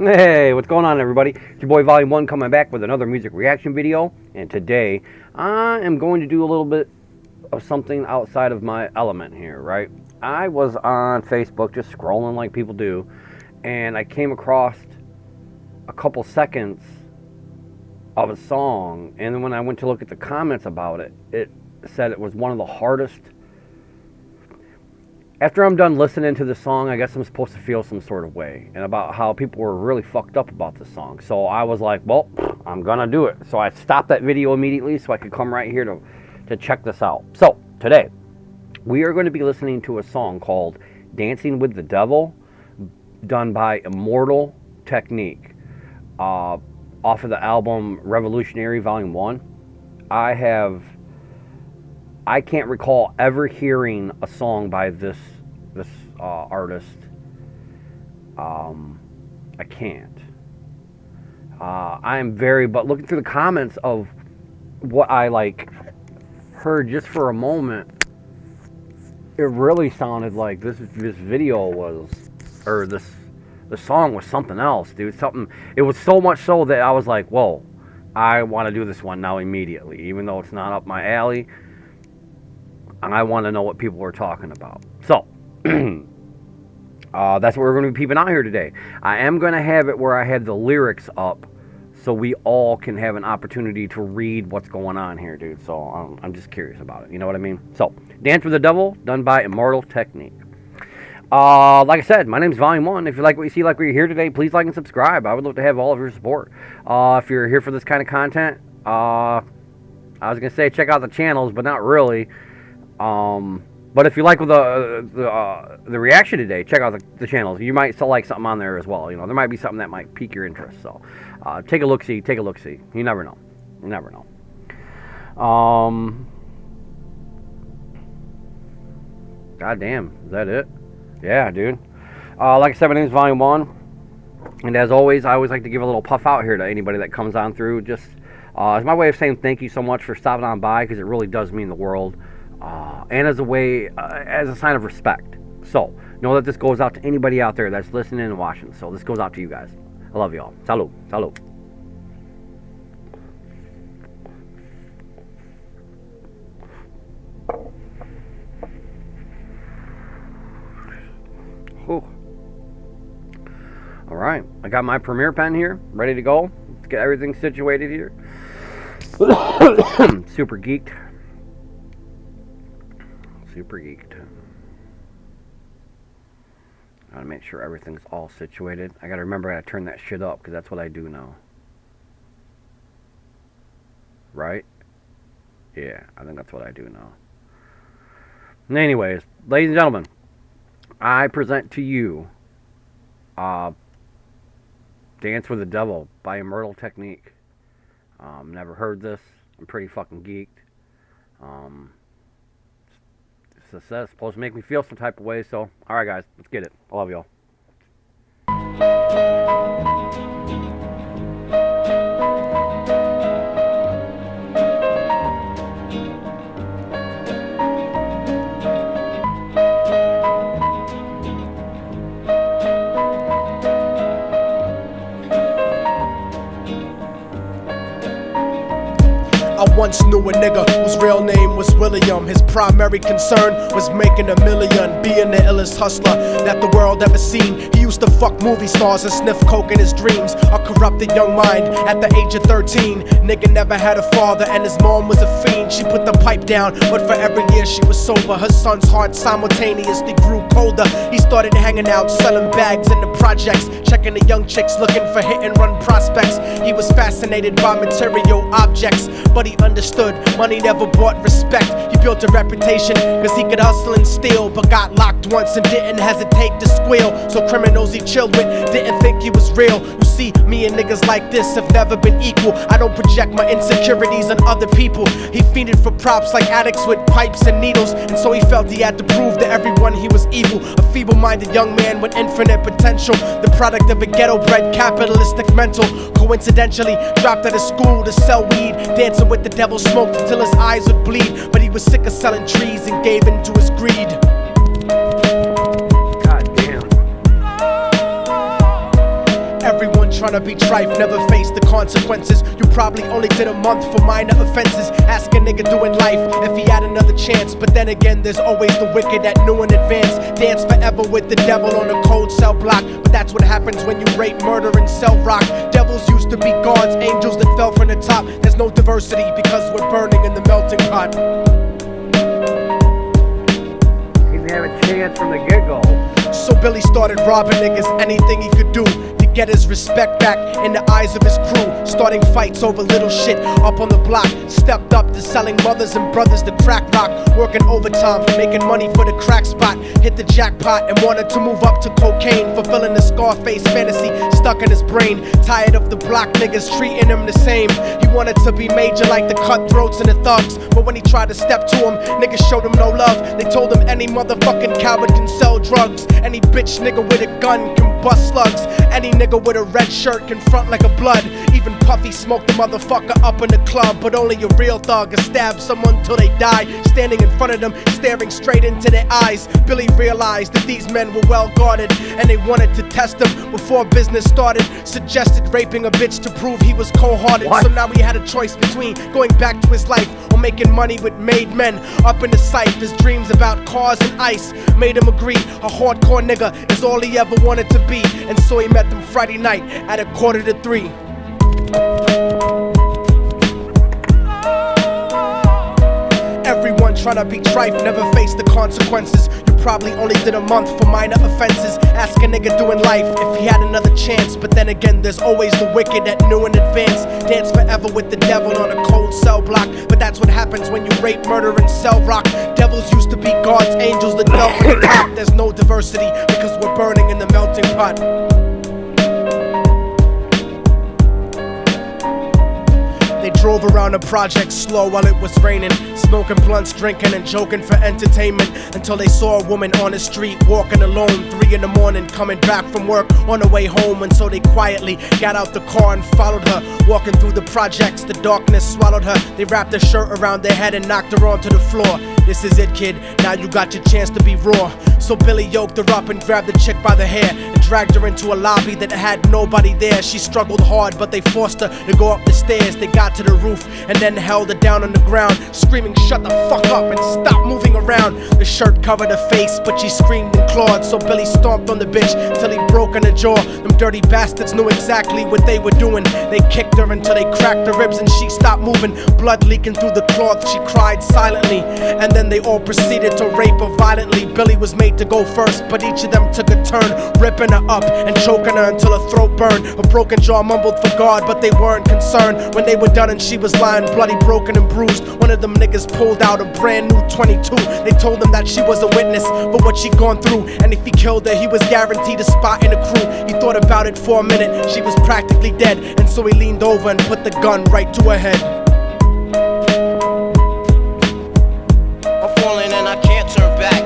Hey, what's going on, everybody? It's your boy Volume 1 coming back with another music reaction video. And today, I am going to do a little bit of something outside of my element here, right? I was on Facebook just scrolling like people do, and I came across a couple seconds of a song, and then when I went to look at the comments about it, it said it was one of the hardest. After I'm done listening to the song, I guess I'm supposed to feel some sort of way, and about how people were really fucked up about the song. So I was like, well, I'm gonna do it. So I stopped that video immediately so I could come right here to check this out. So today, we are going to be listening to a song called Dancing with the Devil, done by Immortal Technique, off of the album Revolutionary Volume 1. I can't recall ever hearing a song by this artist. I can't. But looking through the comments of what I heard just for a moment, it really sounded like this video was, or the song was something else, dude. It was so much so that I was like, whoa, I want to do this one now immediately, even though it's not up my alley. I want to know what people are talking about. So, that's what we're going to be peeping out here today. I am going to have it where I have the lyrics up so we all can have an opportunity to read what's going on here, dude. So, I'm just curious about it. You know what I mean? So, Dance with the Devil, done by Immortal Technique. Like I said, my name's Volume 1. If you like what you see, like what you hear today, please like and subscribe. I would love to have all of your support. If you're here for this kind of content, I was going to say check out the channels, but not really. But if you like the reaction today, check out the channels. You might still like something on there as well. You know, there might be something that might pique your interest. So, take a look-see. Take a look-see. You never know. You never know. God damn, is that it? Yeah, dude. Like I said, my name is Volume 1. And as always, I always like to give a little puff out here to anybody that comes on through. Just as my way of saying thank you so much for stopping on by, because it really does mean the world. And as a sign of respect. So, know that this goes out to anybody out there that's listening and watching. So, this goes out to you guys. I love y'all. Salud. Salud. Whew. Alright, I got my Premiere pen here, ready to go. Let's get everything situated here. Super geeked. Super geeked. I gotta make sure everything's all situated. I gotta remember I gotta turn that shit up, because that's what I do now. Right? Yeah, I think that's what I do now. Anyways, ladies and gentlemen, I present to you Dance with the Devil by Immortal Technique. Never heard this. I'm pretty fucking geeked. It's supposed to make me feel some type of way, so alright guys, let's get it. I love y'all. I once knew a nigga whose real name was William. His primary concern was making a million, being the illest hustler that the world ever seen. He used to fuck movie stars and sniff coke in his dreams. A corrupted young mind at the age of 13. Nigga never had a father and his mom was a fiend. She put the pipe down, but for every year she was sober, her son's heart simultaneously grew colder. He started hanging out, selling bags in the projects, checking the young chicks looking for hit and run prospects. He was fascinated by material objects, but he understood money never bought respect. He built a reputation cause he could hustle and steal, but got locked once and didn't hesitate to squeal. So criminals he chilled with didn't think he was real. You see, me and niggas like this have never been equal. I don't project my insecurities on other people. He fiended for props like addicts with pipes and needles, and so he felt he had to prove to everyone he was evil. A feeble-minded young man with infinite potential, the product of a ghetto-bred capitalistic mental. Coincidentally dropped out of school to sell weed, dancing with the devil, smoked until his eyes would bleed. But he was sick of selling trees and gave in to his greed. God damn. Everyone tryna be trife, never face the consequences. You probably only did a month for minor offenses. Ask a nigga doing life if he had another chance. But then again, there's always the wicked that knew in advance. Dance forever with the devil on a cold cell block. But that's what happens when you rape, murder, and sell rock. Devils used to be gods, angels that fell from the top. There's no diversity because we're burning in the melting pot. He didn't have a chance from the get-go. So Billy started robbing niggas, anything he could do to get his respect back in the eyes of his crew. Starting fights over little shit up on the block. Stepped up to selling mothers and brothers the crack rock. Working overtime, making money for the crack spot. Hit the jackpot and wanted to move up to cocaine. Fulfilling the Scarface fantasy stuck in his brain. Tired of the block niggas treating him the same. He wanted to be major like the cutthroats and the thugs. But when he tried to step to him, niggas showed him no love. They told him any motherfucking coward can sell drugs. Any bitch nigga with a gun can bust slugs. Any nigga with a red shirt can front like a blood. Even Puffy smoked the motherfucker up in the club. But only a real thug can stab someone till they die. Standing in front of them, staring straight into their eyes. Billy realized that these men were well guarded, and they wanted to test him before business started. Suggested raping a bitch to prove he was cold-hearted. So now he had a choice between going back to his life or making money with made men. Up in the sight, his dreams about cars and ice made him agree a hardcore nigga is all he ever wanted to be. And so he met them Friday night at 2:45. Everyone tryna be trife, never face the consequences. You probably only did a month for minor offenses. Ask a nigga doing life if he had another chance. But then again, there's always the wicked that knew in advance. Dance forever with the devil on a cold cell block. But that's what happens when you rape, murder, and sell rock. Devils used to be gods, angels that fell from the top. There's no diversity because we're burning in the melting pot. They drove around the project slow while it was raining, smoking blunts, drinking and joking for entertainment, until they saw a woman on the street walking alone, 3 in the morning, coming back from work on her way home. And so they quietly got out the car and followed her, walking through the projects. The darkness swallowed her. They wrapped her shirt around their head and knocked her onto the floor. This is it, kid, now you got your chance to be raw. So Billy yoked her up and grabbed the chick by the hair and dragged her into a lobby that had nobody there. She struggled hard, but they forced her to go up the stairs. They got to the roof and then held her down on the ground, screaming, "Shut the fuck up and stop moving around." The shirt covered her face, but she screamed and clawed. So Billy stomped on the bitch till he broke in her jaw. Them dirty bastards knew exactly what they were doing. They kicked her until they cracked her ribs and she stopped moving. Blood leaking through the cloth, she cried silently. And then they all proceeded to rape her violently. Billy was made to go first, but each of them took a turn, ripping her up and choking her until her throat burned. Her broken jaw mumbled for God, but they weren't concerned. When they were done and she was lying bloody, broken and bruised, one of them niggas pulled out a brand new 22. They told him that she was a witness for what she'd gone through, and if he killed her, he was guaranteed a spot in the crew. He thought about it for a minute, she was practically dead, and so he leaned over and put the gun right to her head. I'm falling and I can't turn back.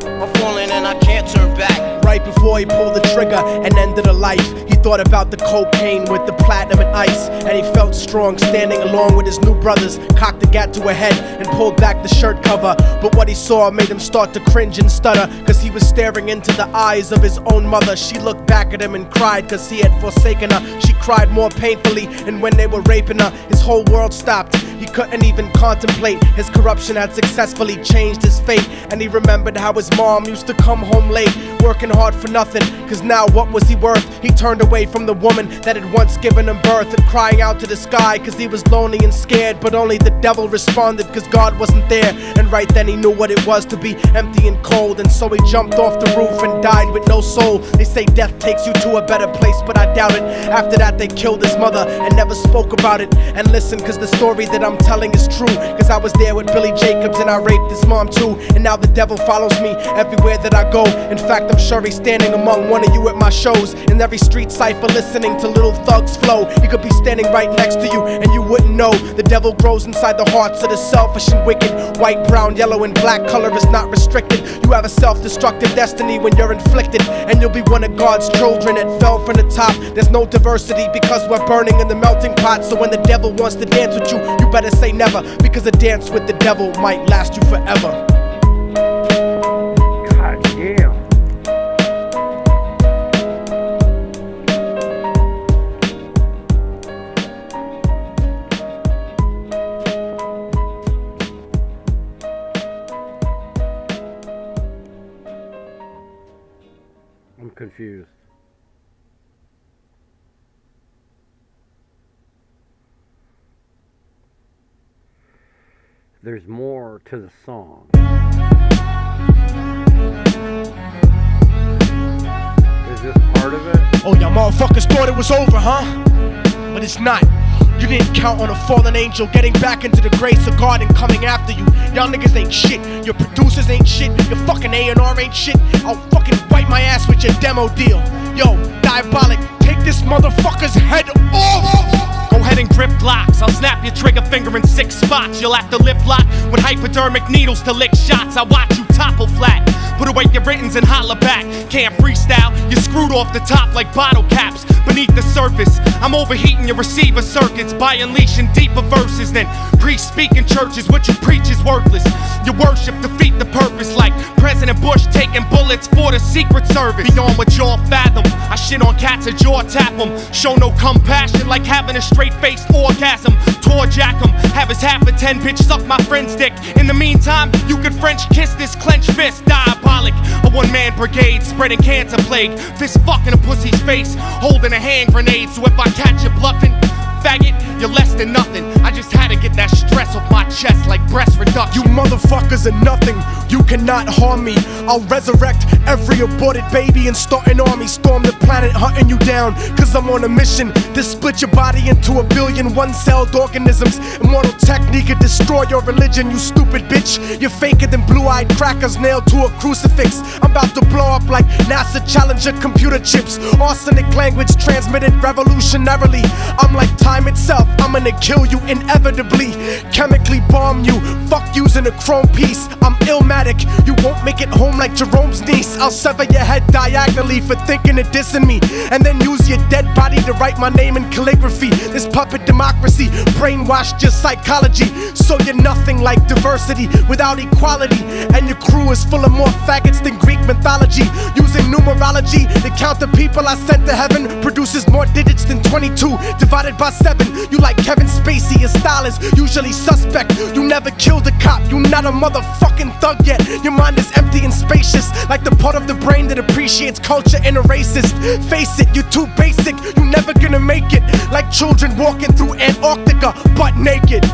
I'm falling and I can't turn back. Right before he pulled the trigger and ended her life, he thought about the cocaine with the platinum and ice, and he felt strong standing along with his new brothers. Cocked the gat to her head and pulled back the shirt cover, but what he saw made him start to cringe and stutter, cause he was staring into the eyes of his own mother. She looked back at him and cried cause he had forsaken her. She cried more painfully, and when they were raping her, his whole world stopped. He couldn't even contemplate. His corruption had successfully changed his fate, and he remembered how his mom used to come home late, working hard for nothing, cause now what was he worth? He turned away from the woman that had once given him birth, and crying out to the sky cause he was lonely and scared. But only the devil responded cause God wasn't there, and right then he knew what it was to be empty and cold. And so he jumped off the roof and died with no soul. They say death takes you to a better place, but I doubt it. After that they killed his mother and never spoke about it. And listen, cause the story that I'm telling is true, cause I was there with Billy Jacobs and I raped his mom too. And now the devil follows me everywhere that I go. In fact, I'm sure he's standing among one of you at my shows, in every street cipher listening to little thugs flow. He could be standing right next to you and you wouldn't know. The devil grows inside the hearts of the selfish and wicked. White, brown, yellow, and black color is not restricted. You have a self-destructive destiny when you're inflicted, and you'll be one of God's children that fell from the top. There's no diversity because we're burning in the melting pot. So when the devil wants to dance with you, you better say never, because a dance with the devil might last you forever. God damn. there's more to the song. Is this part of it? Oh, y'all motherfuckers thought it was over, huh? But it's not. You didn't count on a fallen angel getting back into the grace of God and coming after you. Y'all niggas ain't shit. Your producers ain't shit. Your fucking A&R ain't shit. I'll fucking wipe my ass with your demo deal. Yo, Diabolic, take this motherfucker's head off! Go ahead and grip Glocks. I'll snap your trigger finger in 6 spots. You'll have to lip lock with hypodermic needles to lick shots. I watch you topple flat. Put away your writtens and holler back. Can't freestyle, you're screwed off the top like bottle caps. Beneath the surface, I'm overheating your receiver circuits by unleashing deeper verses than priests speak in churches. What you preach is worthless. Your worship defeat the purpose, like President Bush taking bullets for the Secret Service. Beyond what y'all fathom, I shit on cats or jaw tap them. Show no compassion like having a straight-faced orgasm. Tour jack 'em, have his half a 10 bitch suck my friend's dick. In the meantime, you could French kiss this clenched fist. Diabolic, a one-man brigade spreading cancer plague. Fist fucking a pussy's face, holding a hand grenade. So if I catch you bluffing, faggot, you're less than nothing. I just had to get that stress off my chest like breast reduction. You motherfuckers are nothing. You cannot harm me. I'll resurrect every aborted baby and start an army. Storm the planet hunting you down, cause I'm on a mission to split your body into 1 billion one-celled organisms. Immortal Technique could destroy your religion, you stupid bitch. You're faker than blue-eyed crackers nailed to a crucifix. I'm about to blow up like NASA Challenger computer chips. Arsenic language transmitted revolutionarily. I'm like time itself, I'm gonna kill you inevitably. Chemically bomb you, fuck using a chrome piece. I'm illmatic, you won't make it home like Jerome's niece. I'll sever your head diagonally for thinking of dissing me, and then use your dead body to write my name in calligraphy. This puppet democracy brainwashed your psychology, so you're nothing like diversity without equality. And your crew is full of more faggots than Greek mythology. Using numerology to count the people I sent to heaven produces more digits than 22 divided by 7. You like Kevin Spacey, your style is usually suspect. You never killed a cop, you not a motherfucking thug yet. Your mind is empty and spacious, like the part of the brain that appreciates culture in a racist. Face it, you're too basic, you never gonna make it. Like children walking through Antarctica, butt naked.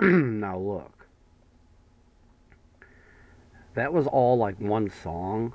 Now look, that was all like one song.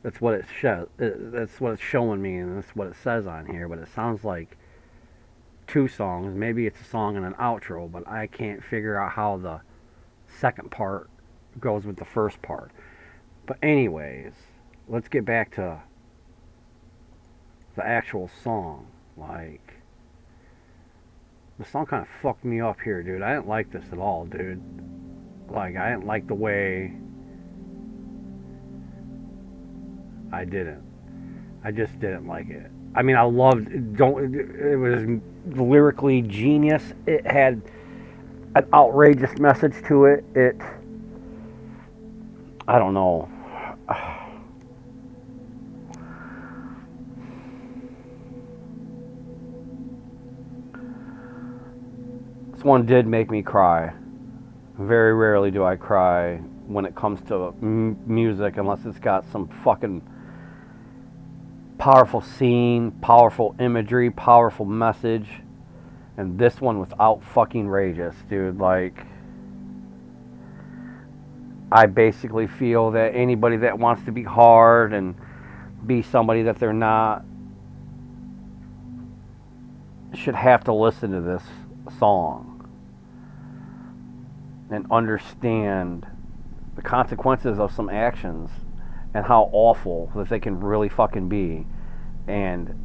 That's what that's what it's showing me, and that's what it says on here. But it sounds like 2 songs. Maybe it's a song and an outro, but I can't figure out how the second part goes with the first part. But anyways, let's get back to the actual song. Like, the song kind of fucked me up here, dude. I didn't like this at all, dude. Like, I didn't like the way... I didn't. I just didn't like it. I mean, I loved... It was lyrically genius. It had an outrageous message to it. I don't know. This one did make me cry. Very rarely do I cry when it comes to music, unless it's got some fucking powerful scene, powerful imagery, powerful message. And this one was out fucking rageous, dude. Like, I basically feel that anybody that wants to be hard and be somebody that they're not should have to listen to this song and understand the consequences of some actions and how awful that they can really fucking be. And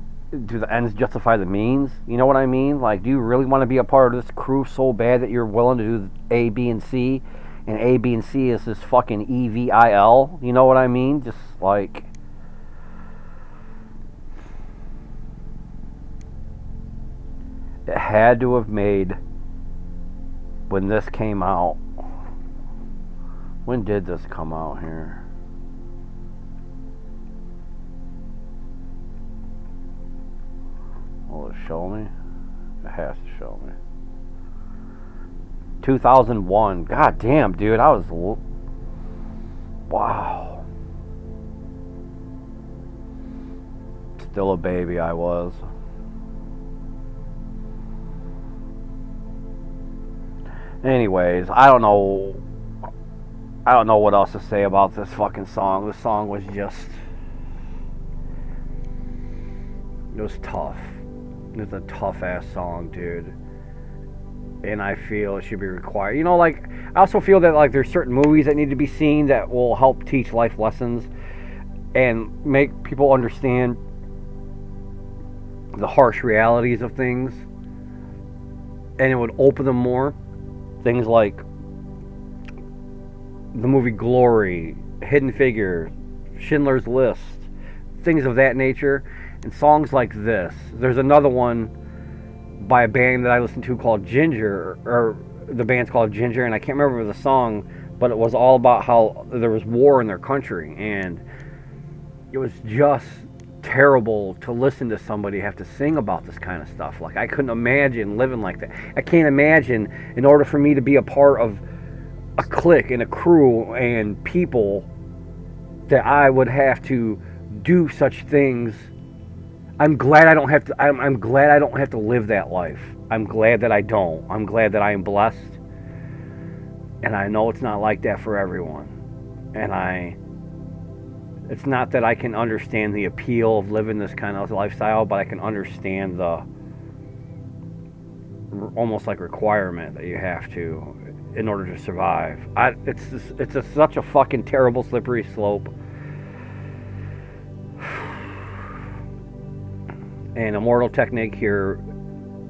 do the ends justify the means? You know what I mean? Like, do you really want to be a part of this crew so bad that you're willing to do A, B, and C? And A, B, and C is this fucking EVIL. You know what I mean? Just like... It had to have made... When this came out... When did this come out here? Will it show me? It has to show me. 2001. God damn, dude. Wow. Still a baby, I was. Anyways, I don't know what else to say about this fucking song. This song was just... It was tough. It was a tough-ass song, dude. And I feel it should be required. You know, like, I also feel that, like, there's certain movies that need to be seen that will help teach life lessons and make people understand the harsh realities of things. And it would open them more. Things like the movie Glory, Hidden Figures, Schindler's List, things of that nature, and songs like this. There's another one by a band that I listen to called Ginger, or the band's called Ginger, and I can't remember the song, but it was all about how there was war in their country, and it was just terrible to listen to somebody have to sing about this kind of stuff. Like, I couldn't imagine living like that. I can't imagine, in order for me to be a part of a clique and a crew and people, that I would have to do such things. I'm glad I don't have to. I'm glad I don't have to live that life. I'm glad that I don't. I'm glad that I am blessed, and I know it's not like that for everyone. And it's not that I can understand the appeal of living this kind of lifestyle, but I can understand the almost like requirement that you have to in order to survive. It's such a fucking terrible slippery slope. And Immortal Technique here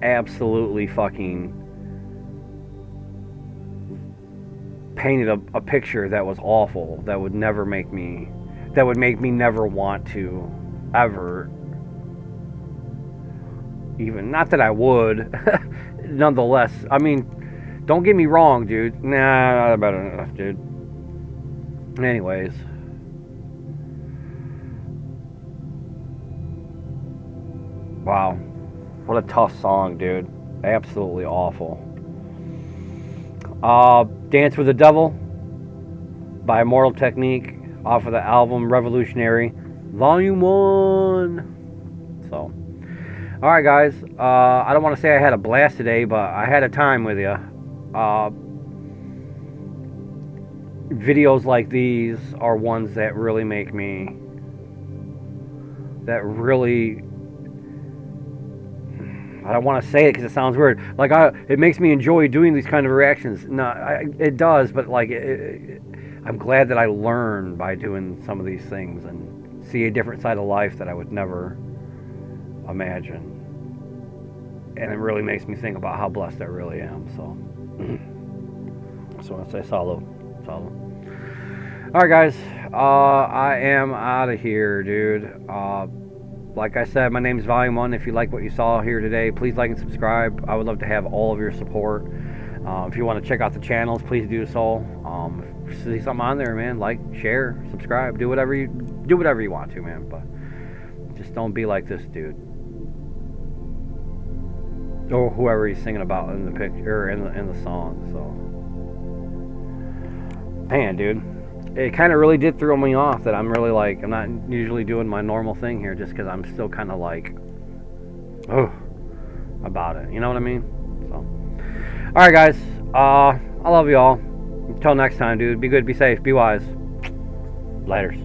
absolutely fucking painted a picture that was awful, that would make me never want to ever, even, not that I would, nonetheless. I mean, don't get me wrong, dude. Nah, better enough, dude. Anyways. Wow. What a tough song, dude. Absolutely awful. Dance with the Devil by Immortal Technique off of the album Revolutionary Volume 1. So, alright guys. I don't want to say I had a blast today, but I had a time with you. Videos like these are ones that really make me... That really... I don't want to say it because it sounds weird. Like, it makes me enjoy doing these kind of reactions. No, it does, but like, I'm glad that I learn by doing some of these things and see a different side of life that I would never imagine. And it really makes me think about how blessed I really am. So, I want to say salud. All right, guys. I am out of here, dude. Like I said, my name is Volume 1. If you like what you saw here today, please like and subscribe. I would love to have all of your support. If you want to check out the channels, please do so. If you see something on there, man, like, share, subscribe, do whatever you want to, man. But just don't be like this dude, or whoever he's singing about in the picture or in the song. So, man, dude. It kind of really did throw me off that I'm really like, I'm not usually doing my normal thing here just because I'm still kind of like, about it. You know what I mean? So, alright guys, I love you all. Until next time, dude. Be good, be safe, be wise. Laters.